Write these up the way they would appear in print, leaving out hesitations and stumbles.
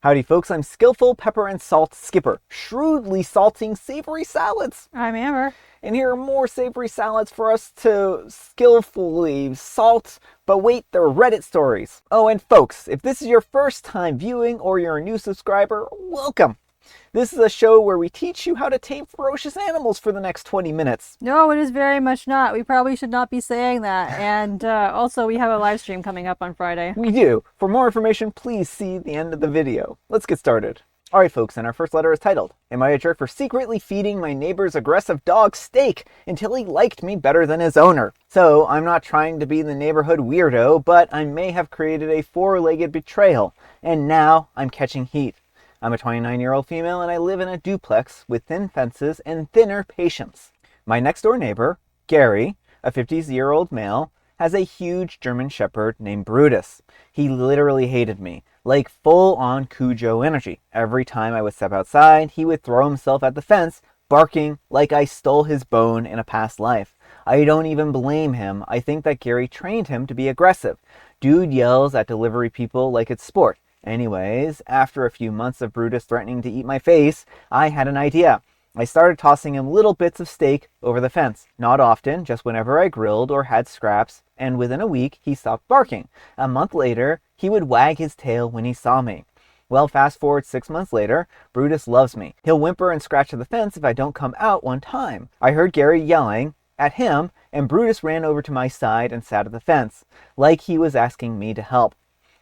Howdy folks, I'm Skillful Pepper and Salt Skipper, shrewdly salting savory salads. I'm Amber. And here are more savory salads for us to skillfully salt, but wait, they're Reddit stories. Oh, and folks, if this is your first time viewing or you're a new subscriber, welcome. This is a show where we teach you how to tame ferocious animals for the next 20 minutes. No, it is very much not. We probably should not be saying that. And also, we have a live stream coming up on Friday. We do. For more information, please see the end of the video. Let's get started. Alright folks, and our first letter is titled, Am I a jerk for secretly feeding my neighbor's aggressive dog steak until he liked me better than his owner? So, I'm not trying to be the neighborhood weirdo, but I may have created a four-legged betrayal, and now I'm catching heat. I'm a 29-year-old female and I live in a duplex with thin fences and thinner patience. My next-door neighbor, Gary, a 50-year-old male, has a huge German Shepherd named Brutus. He literally hated me, like full-on Cujo energy. Every time I would step outside, he would throw himself at the fence, barking like I stole his bone in a past life. I don't even blame him. I think that Gary trained him to be aggressive. Dude yells at delivery people like it's sport. Anyways, after a few months of Brutus threatening to eat my face, I had an idea. I started tossing him little bits of steak over the fence. Not often, just whenever I grilled or had scraps, and within a week, he stopped barking. A month later, he would wag his tail when he saw me. Well, fast forward 6 months later, Brutus loves me. He'll whimper and scratch at the fence if I don't come out one time. I heard Gary yelling at him, and Brutus ran over to my side and sat at the fence, like he was asking me to help.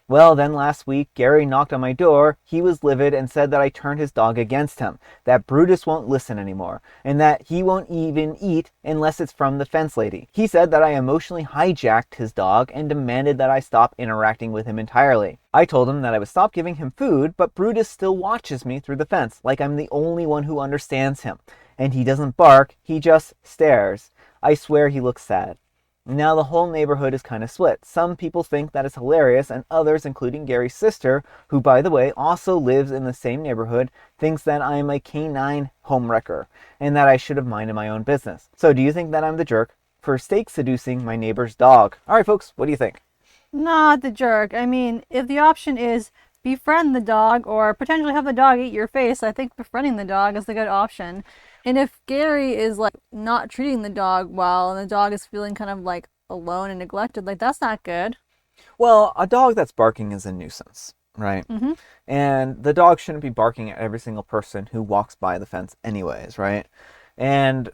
Well, then last week, Gary knocked on my door. He was livid and said that I turned his dog against him, that Brutus won't listen anymore, and that he won't even eat unless it's from the fence lady. He said that I emotionally hijacked his dog and demanded that I stop interacting with him entirely. I told him that I would stop giving him food, but Brutus still watches me through the fence, like I'm the only one who understands him. And he doesn't bark, he just stares. I swear he looks sad. Now the whole neighborhood is kind of split. Some people think that it's hilarious, and others, including Gary's sister, who by the way also lives in the same neighborhood, thinks that I am a canine homewrecker, and that I should have minded my own business. So do you think that I'm the jerk for steak seducing my neighbor's dog? Alright folks, what do you think? Not the jerk. I mean, if the option is befriend the dog or potentially have the dog eat your face, I think befriending the dog is a good option. And if Gary is like not treating the dog well and the dog is feeling kind of like alone and neglected, like that's not good. Well, a dog that's barking is a nuisance, right? Mm-hmm. And the dog shouldn't be barking at every single person who walks by the fence anyways, right? And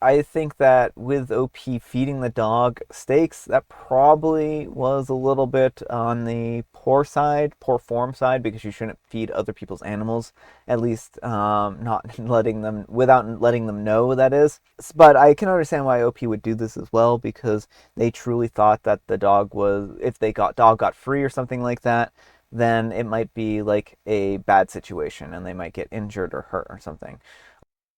I think that with OP feeding the dog steaks, that probably was a little bit on the poor form side, because you shouldn't feed other people's animals, at least not letting them, without letting them know, that is. But I can understand why OP would do this as well, because they truly thought that the dog was, if dog got free or something like that, then it might be like a bad situation and they might get injured or hurt or something.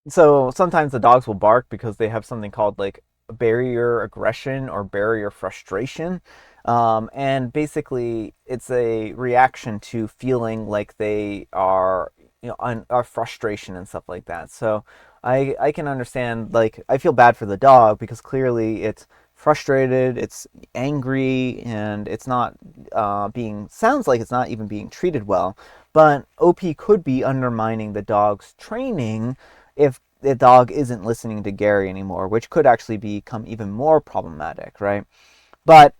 So sometimes the dogs will bark because they have something called like barrier aggression or barrier frustration. And basically it's a reaction to feeling like they are, are frustration and stuff like that. So I can understand, like, I feel bad for the dog because clearly it's frustrated, it's angry, and it's not sounds like it's not even being treated well. But OP could be undermining the dog's training if the dog isn't listening to Gary anymore, which could actually become even more problematic, right? But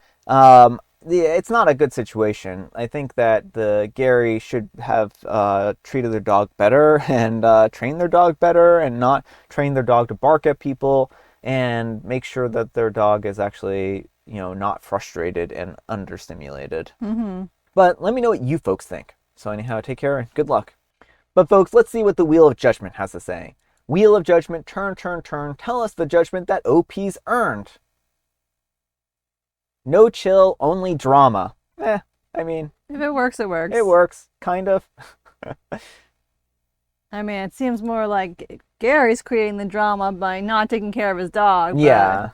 it's not a good situation. I think that the Gary should have treated their dog better and trained their dog better, and not train their dog to bark at people, and make sure that their dog is actually, not frustrated and understimulated. Mm-hmm. But let me know what you folks think. So anyhow, take care and good luck. But folks, let's see what the Wheel of Judgment has to say. Wheel of Judgment, turn, turn, turn. Tell us the judgment that OP's earned. No chill, only drama. I mean, If it works, it works. It works, kind of. I mean, it seems more like Gary's creating the drama by not taking care of his dog. Yeah.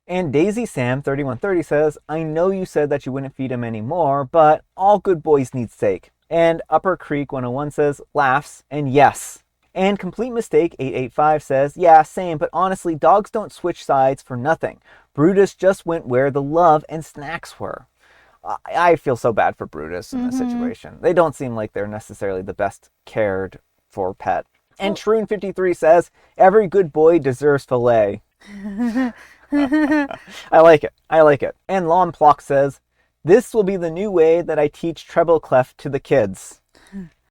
And Daisy Sam 3130 says, I know you said that you wouldn't feed him anymore, but all good boys need steak. And Upper Creek 101 says, laughs, and yes. And Complete Mistake 885 says, yeah, same, but honestly, dogs don't switch sides for nothing. Brutus just went where the love and snacks were. I feel so bad for Brutus in this situation. They don't seem like they're necessarily the best cared for pet. And Shroon53 says, every good boy deserves filet. I like it. I like it. And Lomplock says, this will be the new way that I teach treble clef to the kids.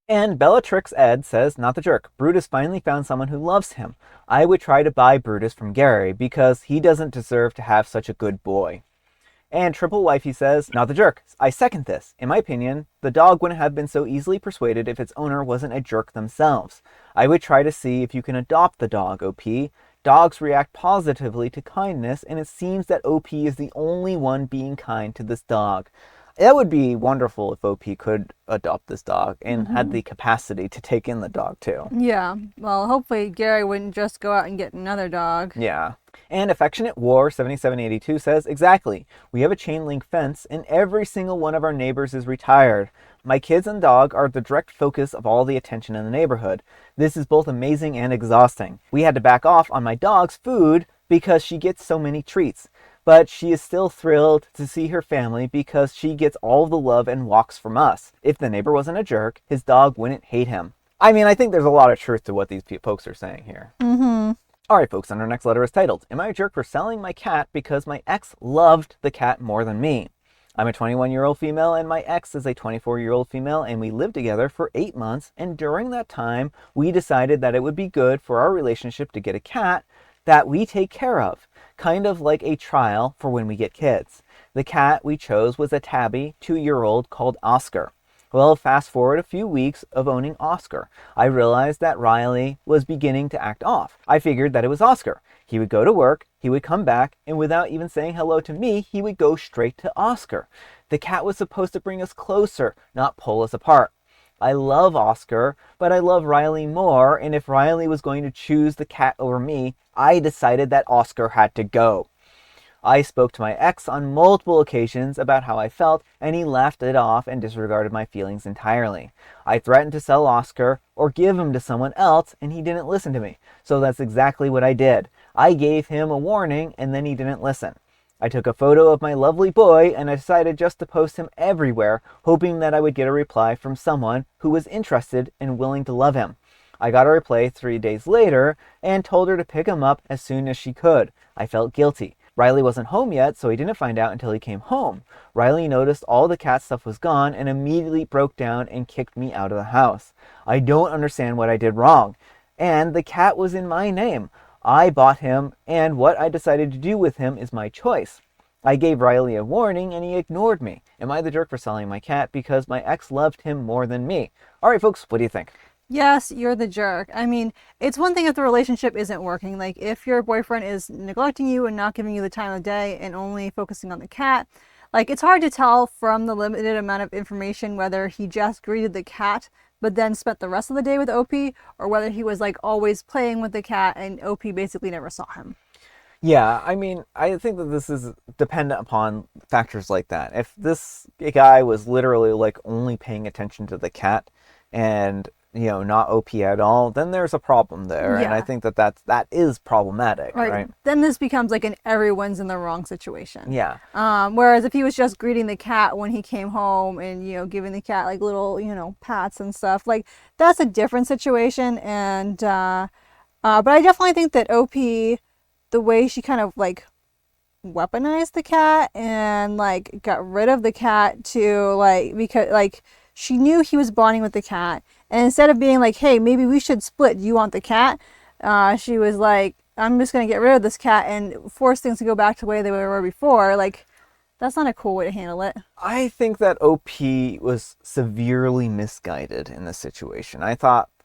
And Bellatrix Ed says, not the jerk. Brutus finally found someone who loves him. I would try to buy Brutus from Gary because he doesn't deserve to have such a good boy. And Triple Wifey says, not the jerk. I second this. In my opinion, the dog wouldn't have been so easily persuaded if its owner wasn't a jerk themselves. I would try to see if you can adopt the dog, OP. Dogs react positively to kindness, and it seems that OP is the only one being kind to this dog. That would be wonderful if OP could adopt this dog and had the capacity to take in the dog too. Yeah. Well, hopefully Gary wouldn't just go out and get another dog. Yeah. And Affectionate War 7782 says, exactly. We have a chain link fence and every single one of our neighbors is retired. My kids and dog are the direct focus of all the attention in the neighborhood. This is both amazing and exhausting. We had to back off on my dog's food because she gets so many treats. But she is still thrilled to see her family because she gets all the love and walks from us. If the neighbor wasn't a jerk, his dog wouldn't hate him. I mean, I think there's a lot of truth to what these folks are saying here. All right, folks, and our next letter is titled, Am I a jerk for selling my cat because my ex loved the cat more than me? I'm a 21-year-old female and my ex is a 24-year-old female and we lived together for 8 months. And during that time, we decided that it would be good for our relationship to get a cat that we take care of. Kind of like a trial for when we get kids. The cat we chose was a tabby 2-year-old called Oscar. Well, fast forward a few weeks of owning Oscar. I realized that Riley was beginning to act off. I figured that it was Oscar. He would go to work, he would come back, and without even saying hello to me, he would go straight to Oscar. The cat was supposed to bring us closer, not pull us apart. I love Oscar, but I love Riley more, and if Riley was going to choose the cat over me, I decided that Oscar had to go. I spoke to my ex on multiple occasions about how I felt, and he laughed it off and disregarded my feelings entirely. I threatened to sell Oscar or give him to someone else, and he didn't listen to me. So that's exactly what I did. I gave him a warning, and then he didn't listen. I took a photo of my lovely boy and I decided just to post him everywhere, hoping that I would get a reply from someone who was interested and willing to love him. I got a reply 3 days later and told her to pick him up as soon as she could. I felt guilty. Riley wasn't home yet, so he didn't find out until he came home. Riley noticed all the cat stuff was gone and immediately broke down and kicked me out of the house. I don't understand what I did wrong. And the cat was in my name. I bought him, and what I decided to do with him is my choice. I gave Riley a warning, and he ignored me. Am I the jerk for selling my cat because my ex loved him more than me? All right, folks, what do you think? Yes, you're the jerk. I mean, it's one thing if the relationship isn't working. Like, if your boyfriend is neglecting you and not giving you the time of day and only focusing on the cat, like, it's hard to tell from the limited amount of information whether he just greeted the cat but then spent the rest of the day with OP, or whether he was, like, always playing with the cat and OP basically never saw him. Yeah, I mean, I think that this is dependent upon factors like that. If this guy was literally, like, only paying attention to the cat and, you know, not OP at all, then there's a problem there. Yeah. And I think that that is problematic, right? Then this becomes like an everyone's in the wrong situation. Yeah. Whereas if he was just greeting the cat when he came home and, you know, giving the cat like little, you know, pats and stuff, like, that's a different situation. And, but I definitely think that OP, the way she kind of like weaponized the cat and like got rid of the cat to like, because like she knew he was bonding with the cat. And instead of being like, hey, maybe we should split, do you want the cat? She was like, I'm just going to get rid of this cat and force things to go back to the way they were before. Like, that's not a cool way to handle it. I think that OP was severely misguided in this situation. I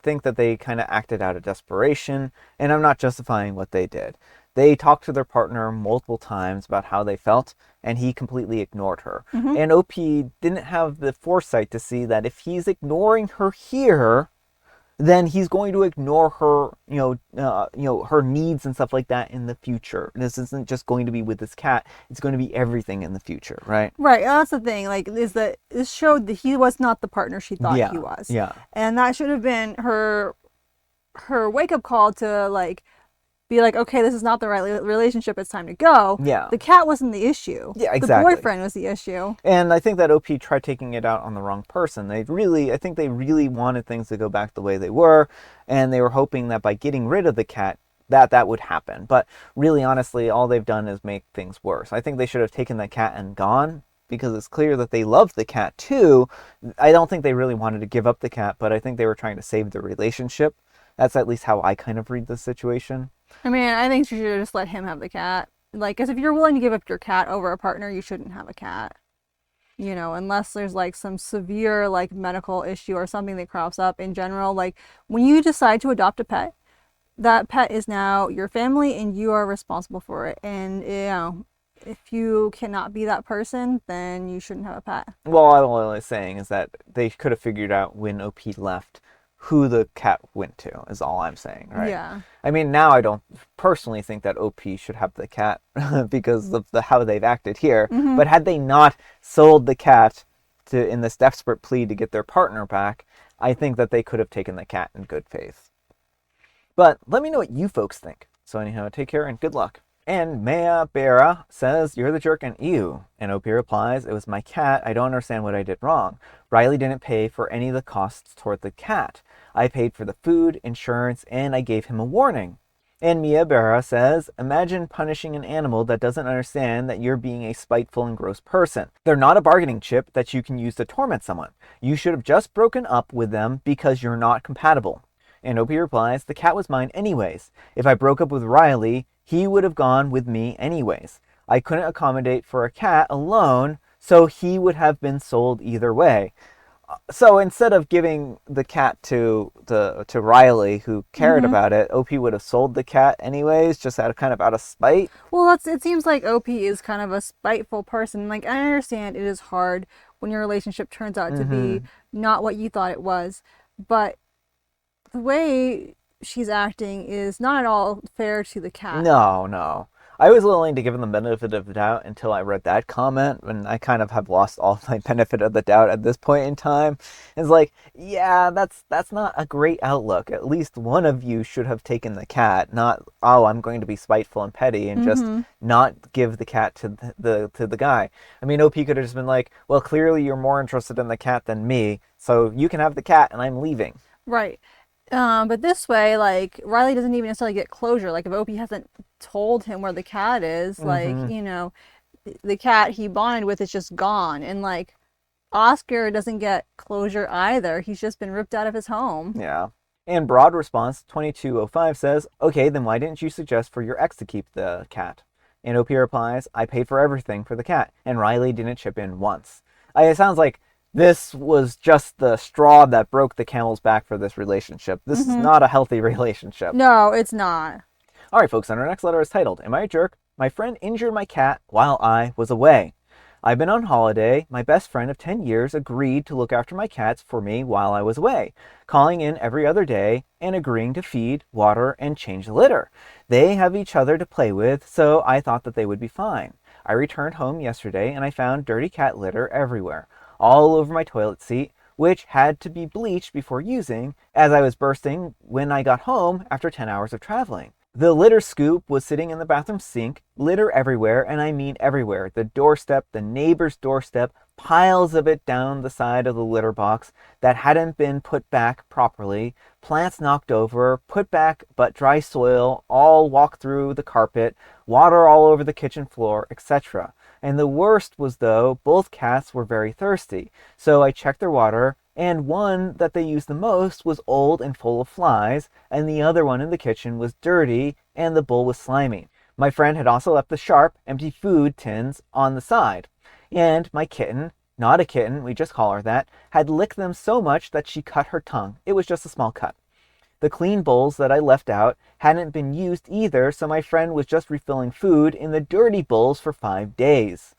think that they kind of acted out of desperation, and I'm not justifying what they did. They talked to their partner multiple times about how they felt, and he completely ignored her. Mm-hmm. And OP didn't have the foresight to see that if he's ignoring her here, then he's going to ignore her, her needs and stuff like that in the future. This isn't just going to be with this cat; it's going to be everything in the future, right? Right. That's the thing. Like, this showed that he was not the partner she thought he was. Yeah. And that should have been her wake up call to like be like, okay, this is not the right relationship, it's time to go. Yeah. The cat wasn't the issue. Yeah, exactly. The boyfriend was the issue. And I think that OP tried taking it out on the wrong person. I think they really wanted things to go back the way they were, and they were hoping that by getting rid of the cat, that would happen. But really, honestly, all they've done is make things worse. I think they should have taken the cat and gone, because it's clear that they loved the cat too. I don't think they really wanted to give up the cat, but I think they were trying to save the relationship. That's at least how I kind of read the situation. I mean, I think you should have just let him have the cat. Like, because if you're willing to give up your cat over a partner, you shouldn't have a cat. You know, unless there's like some severe like medical issue or something that crops up in general. Like, when you decide to adopt a pet, that pet is now your family and you are responsible for it. And, you know, if you cannot be that person, then you shouldn't have a pet. Well, all I was saying is that they could have figured out when OP left who the cat went to, is all I'm saying, right? Yeah. I mean, now I don't personally think that OP should have the cat because of how they've acted here. Mm-hmm. But had they not sold the cat in this desperate plea to get their partner back, I think that they could have taken the cat in good faith. But let me know what you folks think. So anyhow, take care and good luck. And Maya Bera says, "You're the jerk and ew." And OP replies, "It was my cat. I don't understand what I did wrong. Riley didn't pay for any of the costs toward the cat. I paid for the food, insurance, and I gave him a warning." And Mia Bera says, "Imagine punishing an animal that doesn't understand that you're being a spiteful and gross person. They're not a bargaining chip that you can use to torment someone. You should have just broken up with them because you're not compatible." And OP replies, "The cat was mine anyways. If I broke up with Riley, he would have gone with me anyways. I couldn't accommodate for a cat alone, so he would have been sold either way." So instead of giving the cat to Riley, who cared about it, OP would have sold the cat anyways, just out of spite. Well, it seems like OP is kind of a spiteful person. Like, I understand it is hard when your relationship turns out to be not what you thought it was, but the way she's acting is not at all fair to the cat. No. I was willing to give him the benefit of the doubt until I read that comment, and I kind of have lost all my benefit of the doubt at this point in time. It's like, yeah, that's not a great outlook. At least one of you should have taken the cat, not, oh, I'm going to be spiteful and petty and just not give the cat to the guy. I mean, OP could have just been like, well, clearly you're more interested in the cat than me, so you can have the cat and I'm leaving. Right. But this way, like, Riley doesn't even necessarily get closure. Like, if OP hasn't told him where the cat is, like, you know, the cat he bonded with is just gone. And, like, Oscar doesn't get closure either. He's just been ripped out of his home. Yeah. And Broad Response 2205 says, "Okay, then why didn't you suggest for your ex to keep the cat?" And OP replies, "I paid for everything for the cat, and Riley didn't chip in once." It sounds like this was just the straw that broke the camel's back for this relationship. This is not a healthy relationship. No, it's not. All right, folks, and our next letter is titled, "Am I a jerk? My friend injured my cat while I was away. I've been on holiday. My best friend of 10 years agreed to look after my cats for me while I was away, calling in every other day and agreeing to feed, water, and change the litter. They have each other to play with, so I thought that they would be fine. I returned home yesterday and I found dirty cat litter everywhere, all over my toilet seat, which had to be bleached before using, as I was bursting when I got home after 10 hours of traveling. The litter scoop was sitting in the bathroom sink, litter everywhere, and I mean everywhere. The doorstep, the neighbor's doorstep, piles of it down the side of the litter box that hadn't been put back properly, plants knocked over, put back but dry soil, all walked through the carpet, water all over the kitchen floor, etc. And the worst was, though, both cats were very thirsty, so I checked their water, and one that they used the most was old and full of flies, and the other one in the kitchen was dirty, and the bowl was slimy. My friend had also left the sharp, empty food tins on the side, and my kitten, not a kitten, we just call her that, had licked them so much that she cut her tongue. It was just a small cut. The clean bowls that I left out hadn't been used either, so my friend was just refilling food in the dirty bowls for 5 days.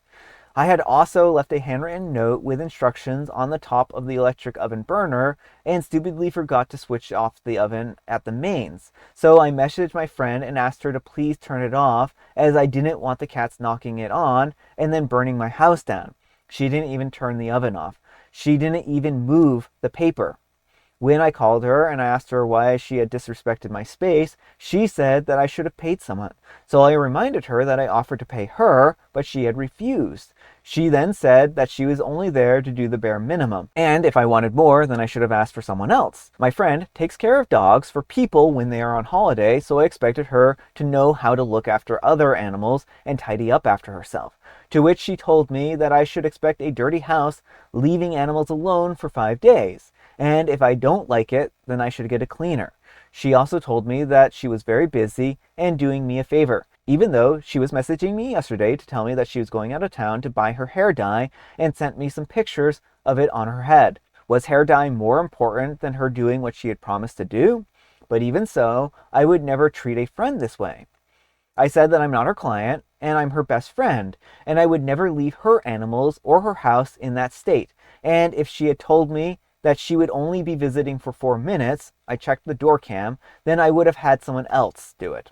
I had also left a handwritten note with instructions on the top of the electric oven burner and stupidly forgot to switch off the oven at the mains. So I messaged my friend and asked her to please turn it off, as I didn't want the cats knocking it on and then burning my house down. She didn't even turn the oven off. She didn't even move the paper. When I called her and I asked her why she had disrespected my space, she said that I should have paid someone. So I reminded her that I offered to pay her, but she had refused. She then said that she was only there to do the bare minimum, and if I wanted more, then I should have asked for someone else. My friend takes care of dogs for people when they are on holiday, so I expected her to know how to look after other animals and tidy up after herself. To which she told me that I should expect a dirty house, leaving animals alone for 5 days. And if I don't like it, then I should get a cleaner. She also told me that she was very busy and doing me a favor, even though she was messaging me yesterday to tell me that she was going out of town to buy her hair dye and sent me some pictures of it on her head. Was hair dye more important than her doing what she had promised to do? But even so, I would never treat a friend this way. I said that I'm not her client and I'm her best friend, and I would never leave her animals or her house in that state. And if she had told me that she would only be visiting for 4 minutes, I checked the door cam, then I would have had someone else do it.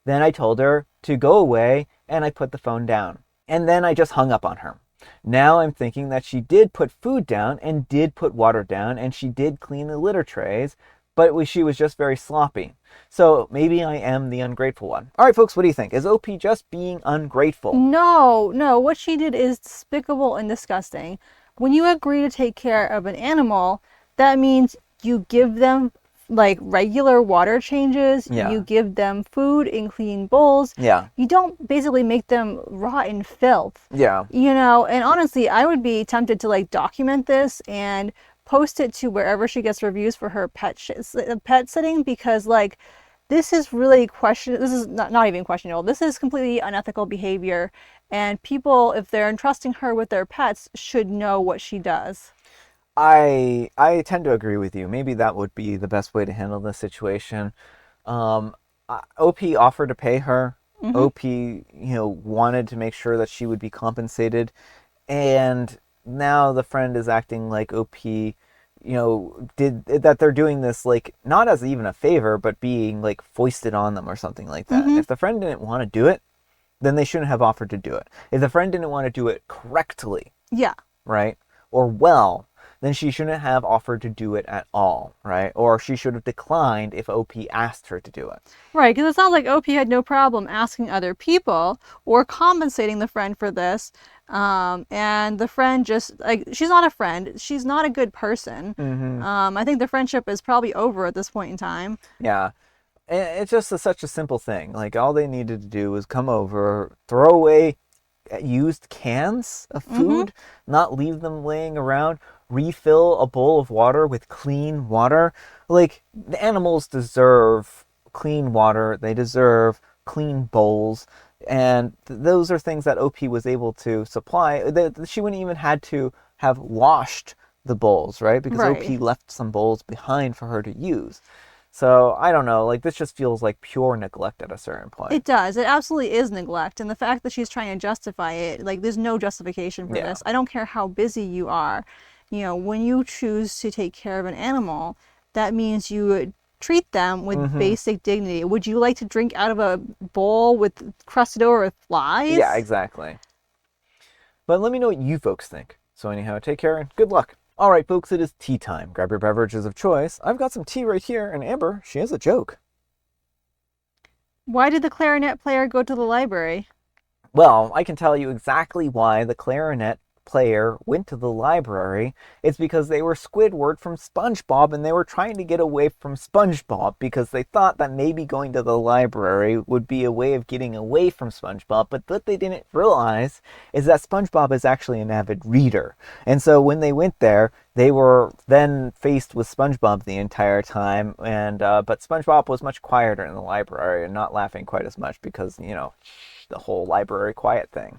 Then I told her to go away and I put the phone down. And then I just hung up on her. Now I'm thinking that she did put food down and did put water down and she did clean the litter trays, but she was just very sloppy. So maybe I am the ungrateful one. All right, folks, what do you think? Is OP just being ungrateful? No, what she did is despicable and disgusting. When you agree to take care of an animal, that means you give them like regular water changes, Yeah. you give them food in clean bowls. Yeah. You don't basically make them rot in filth. Yeah. And honestly, I would be tempted to like document this and post it to wherever she gets reviews for her pet sitting, because like this is really this is not even questionable. This is completely unethical behavior, and people, if they're entrusting her with their pets, should know what she does. I tend to agree with you. Maybe that would be the best way to handle this situation. OP offered to pay her. Mhm. OP, wanted to make sure that she would be compensated, and now the friend is acting like OP, did that. They're doing this like not as even a favor, but being like foisted on them or something like that. Mhm. If the friend didn't want to do it, then they shouldn't have offered to do it. If the friend didn't want to do it correctly, Yeah. right, or well, then she shouldn't have offered to do it at all, right? Or she should have declined if OP asked her to do it. Right, because it sounds like OP had no problem asking other people or compensating the friend for this. And the friend just, like, she's not a friend. She's not a good person. Mm-hmm. I think the friendship is probably over at this point in time. Yeah. It's just such a simple thing. Like, all they needed to do was come over, throw away used cans of food, not leave them laying around, refill a bowl of water with clean water. Like, the animals deserve clean water. They deserve clean bowls. And those are things that OP was able to supply. She wouldn't even had to have washed the bowls, right? Because Right. OP left some bowls behind for her to use. So, I don't know, like, this just feels like pure neglect at a certain point. It does. It absolutely is neglect. And the fact that she's trying to justify it, like, there's no justification for this. I don't care how busy you are. When you choose to take care of an animal, that means you treat them with basic dignity. Would you like to drink out of a bowl with crusted over with flies? Yeah, exactly. But let me know what you folks think. So anyhow, take care and good luck. All right, folks, it is tea time. Grab your beverages of choice. I've got some tea right here, and Amber, she has a joke. Why did the clarinet player go to the library? Well, I can tell you exactly why the clarinet player went to the library. It's because they were Squidward from SpongeBob, and they were trying to get away from SpongeBob because they thought that maybe going to the library would be a way of getting away from SpongeBob. But what they didn't realize is that SpongeBob is actually an avid reader. And so when they went there, they were then faced with SpongeBob the entire time, and but SpongeBob was much quieter in the library and not laughing quite as much because, the whole library quiet thing.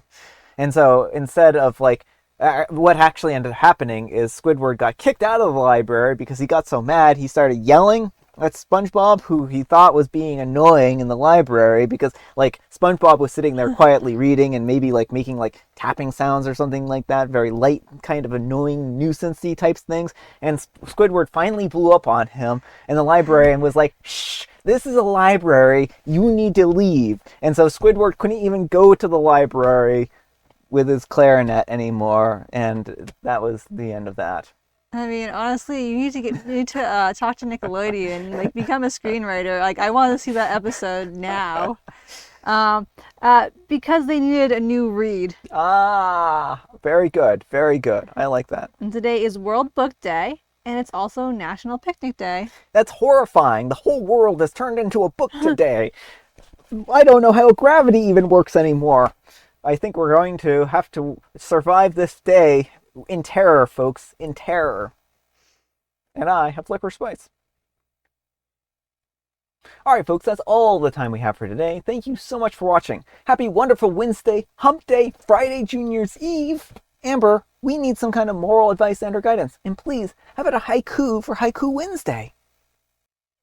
And so instead of what actually ended up happening is Squidward got kicked out of the library because he got so mad he started yelling at SpongeBob, who he thought was being annoying in the library because SpongeBob was sitting there quietly reading and maybe making tapping sounds or something like that, very light, kind of annoying nuisance-y types things. And Squidward finally blew up on him in the library and was like, "Shh, this is a library, you need to leave." And so Squidward couldn't even go to the library with his clarinet anymore, and that was the end of that. I mean, honestly, you need to talk to Nickelodeon and like become a screenwriter. Like, I want to see that episode now. Because they needed a new read. Ah, very good. Very good. I like that. And today is World Book Day, and it's also National Picnic Day. That's horrifying. The whole world has turned into a book today. I don't know how gravity even works anymore. I think we're going to have to survive this day in terror, folks. In terror. And I have licorice spice. Alright folks, that's all the time we have for today. Thank you so much for watching. Happy wonderful Wednesday, Hump Day, Friday, Junior's Eve. Amber, we need some kind of moral advice and or guidance. And please, how about a haiku for Haiku Wednesday?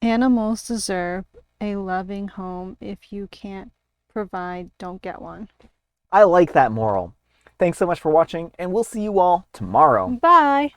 Animals deserve a loving home. If you can't provide, don't get one. I like that moral. Thanks so much for watching, and we'll see you all tomorrow. Bye!